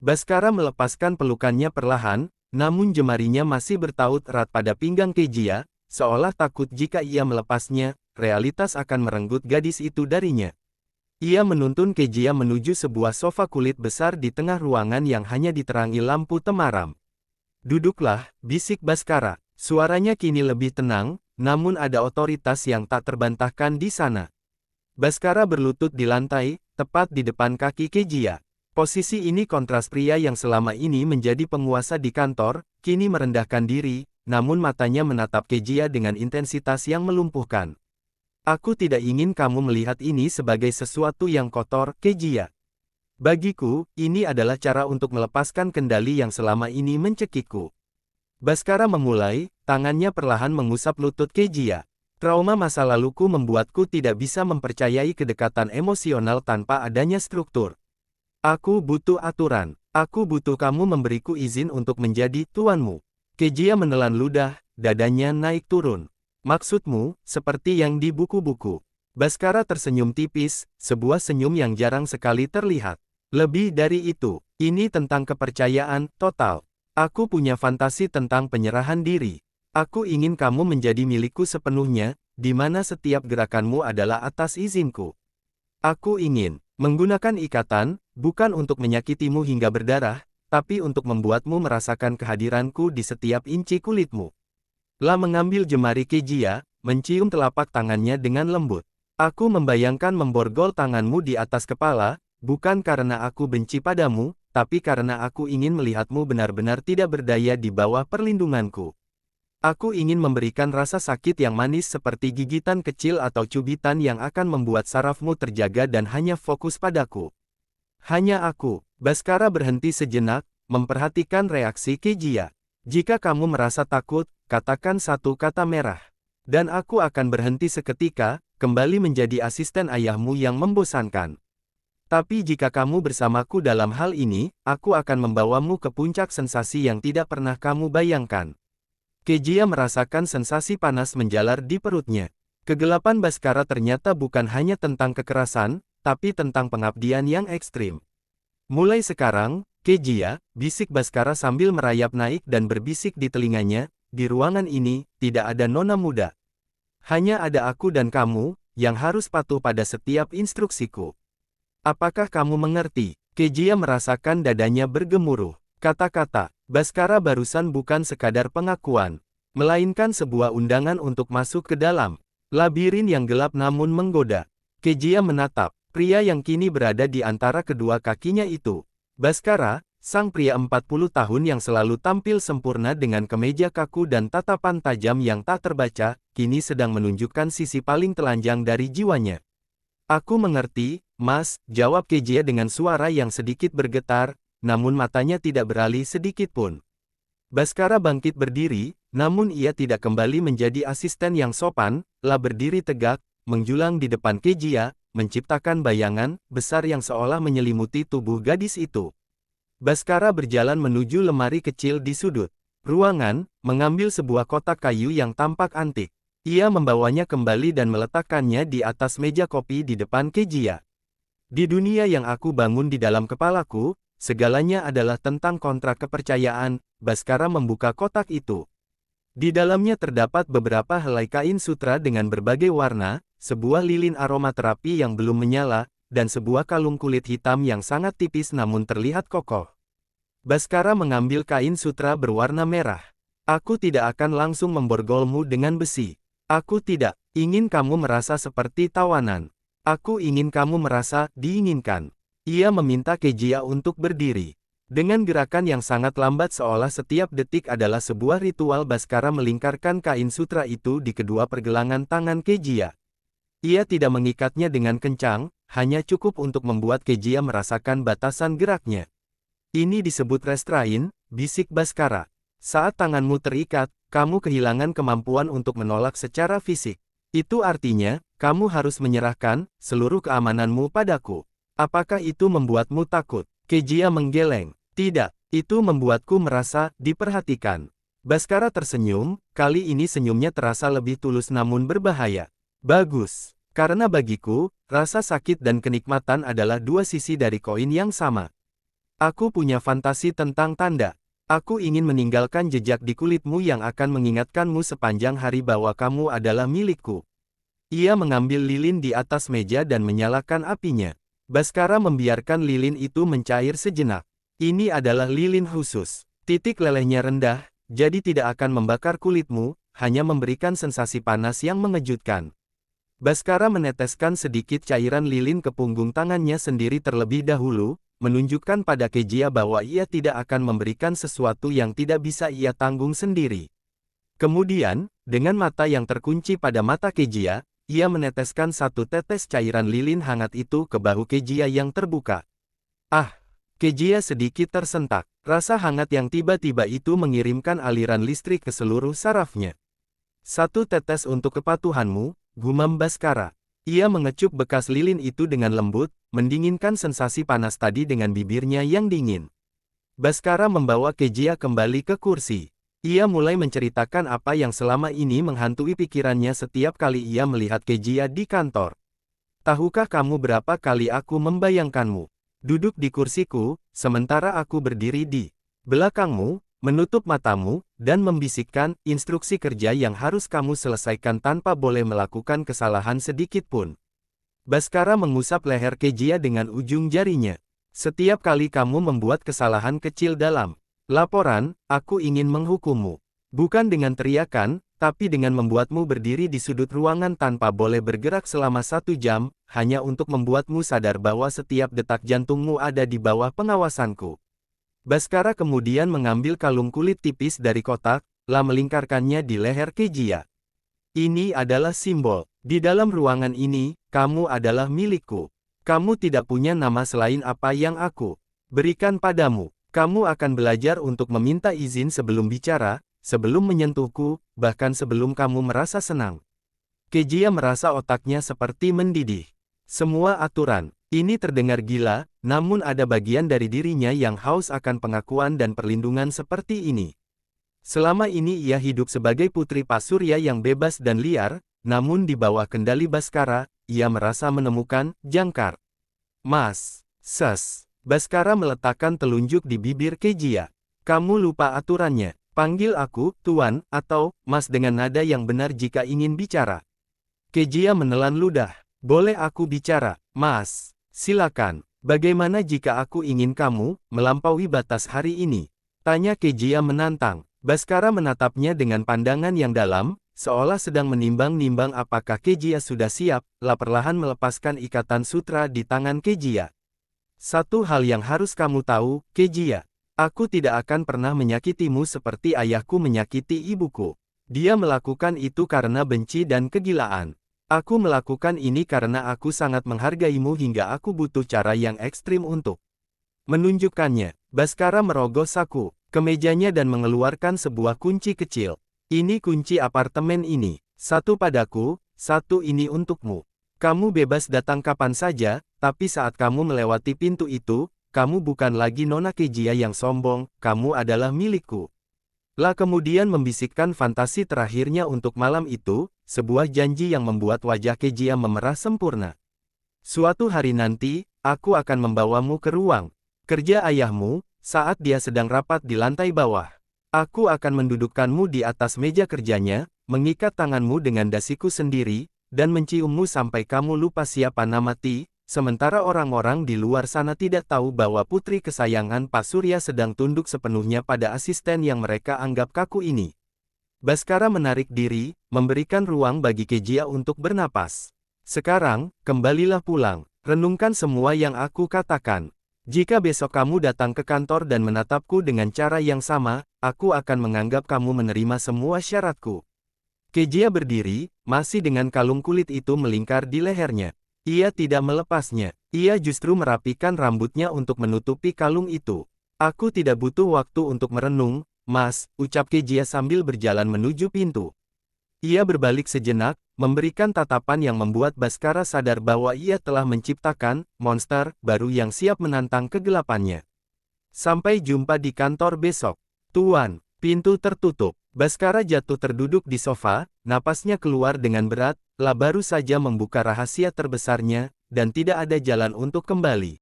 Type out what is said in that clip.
Baskara melepaskan pelukannya perlahan, namun jemarinya masih bertaut erat pada pinggang Kejia, seolah takut jika ia melepasnya, realitas akan merenggut gadis itu darinya. Ia menuntun Kejia menuju sebuah sofa kulit besar di tengah ruangan yang hanya diterangi lampu temaram. "Duduklah," bisik Baskara. Suaranya kini lebih tenang, namun ada otoritas yang tak terbantahkan di sana. Baskara berlutut di lantai, tepat di depan kaki Kejia. Posisi ini kontras pria yang selama ini menjadi penguasa di kantor, kini merendahkan diri, namun matanya menatap Kejia dengan intensitas yang melumpuhkan. "Aku tidak ingin kamu melihat ini sebagai sesuatu yang kotor, Kejia. Bagiku, ini adalah cara untuk melepaskan kendali yang selama ini mencekikku." Baskara memulai, tangannya perlahan mengusap lutut Kejia. "Trauma masa laluku membuatku tidak bisa mempercayai kedekatan emosional tanpa adanya struktur. Aku butuh aturan. Aku butuh kamu memberiku izin untuk menjadi tuanmu." Kejia menelan ludah, dadanya naik turun. "Maksudmu, seperti yang di buku-buku?" Baskara tersenyum tipis, sebuah senyum yang jarang sekali terlihat. "Lebih dari itu, ini tentang kepercayaan total. Aku punya fantasi tentang penyerahan diri. Aku ingin kamu menjadi milikku sepenuhnya, di mana setiap gerakanmu adalah atas izinku. Aku ingin menggunakan ikatan, bukan untuk menyakitimu hingga berdarah, tapi untuk membuatmu merasakan kehadiranku di setiap inci kulitmu." La mengambil jemari Kejia, mencium telapak tangannya dengan lembut. "Aku membayangkan memborgol tanganmu di atas kepala, bukan karena aku benci padamu, tapi karena aku ingin melihatmu benar-benar tidak berdaya di bawah perlindunganku. Aku ingin memberikan rasa sakit yang manis seperti gigitan kecil atau cubitan yang akan membuat sarafmu terjaga dan hanya fokus padaku. Hanya aku." Baskara berhenti sejenak, memperhatikan reaksi Kejia. "Jika kamu merasa takut, katakan satu kata merah. Dan aku akan berhenti seketika, kembali menjadi asisten ayahmu yang membosankan. Tapi jika kamu bersamaku dalam hal ini, aku akan membawamu ke puncak sensasi yang tidak pernah kamu bayangkan." Kejia merasakan sensasi panas menjalar di perutnya. Kegelapan Baskara ternyata bukan hanya tentang kekerasan, tapi tentang pengabdian yang ekstrim. "Mulai sekarang, Kejia," bisik Baskara sambil merayap naik dan berbisik di telinganya, "di ruangan ini, tidak ada nona muda. Hanya ada aku dan kamu, yang harus patuh pada setiap instruksiku. Apakah kamu mengerti?" Kejia merasakan dadanya bergemuruh. Kata-kata Baskara barusan bukan sekadar pengakuan, melainkan sebuah undangan untuk masuk ke dalam labirin yang gelap namun menggoda. Kejia menatap pria yang kini berada di antara kedua kakinya itu. Baskara, sang pria 40 tahun yang selalu tampil sempurna dengan kemeja kaku dan tatapan tajam yang tak terbaca, kini sedang menunjukkan sisi paling telanjang dari jiwanya. "Aku mengerti, Mas," jawab Kejia dengan suara yang sedikit bergetar, namun matanya tidak beralih sedikit pun. Baskara bangkit berdiri, namun ia tidak kembali menjadi asisten yang sopan. La berdiri tegak, menjulang di depan Kejia, menciptakan bayangan besar yang seolah menyelimuti tubuh gadis itu. Baskara berjalan menuju lemari kecil di sudut ruangan, mengambil sebuah kotak kayu yang tampak antik. Ia membawanya kembali dan meletakkannya di atas meja kopi di depan Kejia. "Di dunia yang aku bangun di dalam kepalaku, segalanya adalah tentang kontrak kepercayaan." Baskara membuka kotak itu. Di dalamnya terdapat beberapa helai kain sutra dengan berbagai warna, sebuah lilin aromaterapi yang belum menyala, dan sebuah kalung kulit hitam yang sangat tipis namun terlihat kokoh. Baskara mengambil kain sutra berwarna merah. "Aku tidak akan langsung memborgolmu dengan besi. Aku tidak ingin kamu merasa seperti tawanan. Aku ingin kamu merasa diinginkan." Ia meminta Kejia untuk berdiri. Dengan gerakan yang sangat lambat seolah setiap detik adalah sebuah ritual, Baskara melingkarkan kain sutra itu di kedua pergelangan tangan Kejia. Ia tidak mengikatnya dengan kencang, hanya cukup untuk membuat Kejia merasakan batasan geraknya. "Ini disebut restrain," bisik Baskara. "Saat tanganmu terikat, kamu kehilangan kemampuan untuk menolak secara fisik. Itu artinya, kamu harus menyerahkan seluruh keamananmu padaku. Apakah itu membuatmu takut?" Kejia menggeleng. "Tidak, itu membuatku merasa diperhatikan." Baskara tersenyum, kali ini senyumnya terasa lebih tulus namun berbahaya. "Bagus, karena bagiku, rasa sakit dan kenikmatan adalah dua sisi dari koin yang sama. Aku punya fantasi tentang tanda. Aku ingin meninggalkan jejak di kulitmu yang akan mengingatkanmu sepanjang hari bahwa kamu adalah milikku. Ia mengambil lilin di atas meja dan menyalakan apinya. Baskara membiarkan lilin itu mencair sejenak. Ini adalah lilin khusus. Titik lelehnya rendah, jadi tidak akan membakar kulitmu, hanya memberikan sensasi panas yang mengejutkan. Baskara meneteskan sedikit cairan lilin ke punggung tangannya sendiri terlebih dahulu, menunjukkan pada Kejia bahwa ia tidak akan memberikan sesuatu yang tidak bisa ia tanggung sendiri. Kemudian, dengan mata yang terkunci pada mata Kejia, ia meneteskan satu tetes cairan lilin hangat itu ke bahu Kejia yang terbuka. Ah! Kejia sedikit tersentak. Rasa hangat yang tiba-tiba itu mengirimkan aliran listrik ke seluruh sarafnya. Satu tetes untuk kepatuhanmu, gumam Baskara. Ia mengecup bekas lilin itu dengan lembut, mendinginkan sensasi panas tadi dengan bibirnya yang dingin. Baskara membawa Kejia kembali ke kursi. Ia mulai menceritakan apa yang selama ini menghantui pikirannya setiap kali ia melihat Kejia di kantor. Tahukah kamu berapa kali aku membayangkanmu? Duduk di kursiku, sementara aku berdiri di belakangmu, menutup matamu, dan membisikkan instruksi kerja yang harus kamu selesaikan tanpa boleh melakukan kesalahan sedikit pun. Baskara mengusap leher Kejia dengan ujung jarinya. Setiap kali kamu membuat kesalahan kecil dalam laporan, aku ingin menghukummu. Bukan dengan teriakan, tapi dengan membuatmu berdiri di sudut ruangan tanpa boleh bergerak selama 1 jam, hanya untuk membuatmu sadar bahwa setiap detak jantungmu ada di bawah pengawasanku. Baskara kemudian mengambil kalung kulit tipis dari kotak, lalu melingkarkannya di leher Kejia. Ini adalah simbol. Di dalam ruangan ini, kamu adalah milikku. Kamu tidak punya nama selain apa yang aku berikan padamu. Kamu akan belajar untuk meminta izin sebelum bicara, sebelum menyentuhku, bahkan sebelum kamu merasa senang. Kejia merasa otaknya seperti mendidih. Semua aturan ini terdengar gila, namun ada bagian dari dirinya yang haus akan pengakuan dan perlindungan seperti ini. Selama ini ia hidup sebagai putri Pasurya yang bebas dan liar, namun di bawah kendali Baskara, ia merasa menemukan jangkar. Mas, ses. Baskara meletakkan telunjuk di bibir Kejia. Kamu lupa aturannya. Panggil aku, Tuan, atau Mas dengan nada yang benar jika ingin bicara. Kejia menelan ludah. Boleh aku bicara, Mas? Silakan. Bagaimana jika aku ingin kamu melampaui batas hari ini? Tanya Kejia menantang. Baskara menatapnya dengan pandangan yang dalam, seolah sedang menimbang-nimbang apakah Kejia sudah siap, perlahan melepaskan ikatan sutra di tangan Kejia. Satu hal yang harus kamu tahu, Kejia. Aku tidak akan pernah menyakitimu seperti ayahku menyakiti ibuku. Dia melakukan itu karena benci dan kegilaan. Aku melakukan ini karena aku sangat menghargaimu hingga aku butuh cara yang ekstrim untuk menunjukkannya. Baskara merogoh saku ke mejanya dan mengeluarkan sebuah kunci kecil. Ini kunci apartemen ini. Satu padaku, satu ini untukmu. Kamu bebas datang kapan saja, tapi saat kamu melewati pintu itu, kamu bukan lagi Nona Kejia yang sombong, kamu adalah milikku. Kemudian membisikkan fantasi terakhirnya untuk malam itu, sebuah janji yang membuat wajah Kejia memerah sempurna. Suatu hari nanti, aku akan membawamu ke ruang kerja ayahmu, saat dia sedang rapat di lantai bawah. Aku akan mendudukkanmu di atas meja kerjanya, mengikat tanganmu dengan dasiku sendiri, dan menciummu sampai kamu lupa siapa nama Ti, sementara orang-orang di luar sana tidak tahu bahwa putri kesayangan Pak Surya sedang tunduk sepenuhnya pada asisten yang mereka anggap kaku ini. Baskara menarik diri, memberikan ruang bagi Kejia untuk bernapas. Sekarang, kembalilah pulang, renungkan semua yang aku katakan. Jika besok kamu datang ke kantor dan menatapku dengan cara yang sama, aku akan menganggap kamu menerima semua syaratku. Kejia berdiri, masih dengan kalung kulit itu melingkar di lehernya. Ia tidak melepasnya. Ia justru merapikan rambutnya untuk menutupi kalung itu. Aku tidak butuh waktu untuk merenung, Mas, ucap Kejia sambil berjalan menuju pintu. Ia berbalik sejenak, memberikan tatapan yang membuat Baskara sadar bahwa ia telah menciptakan monster baru yang siap menantang kegelapannya. Sampai jumpa di kantor besok. Tuan, pintu tertutup. Baskara jatuh terduduk di sofa, napasnya keluar dengan berat, baru saja membuka rahasia terbesarnya, dan tidak ada jalan untuk kembali.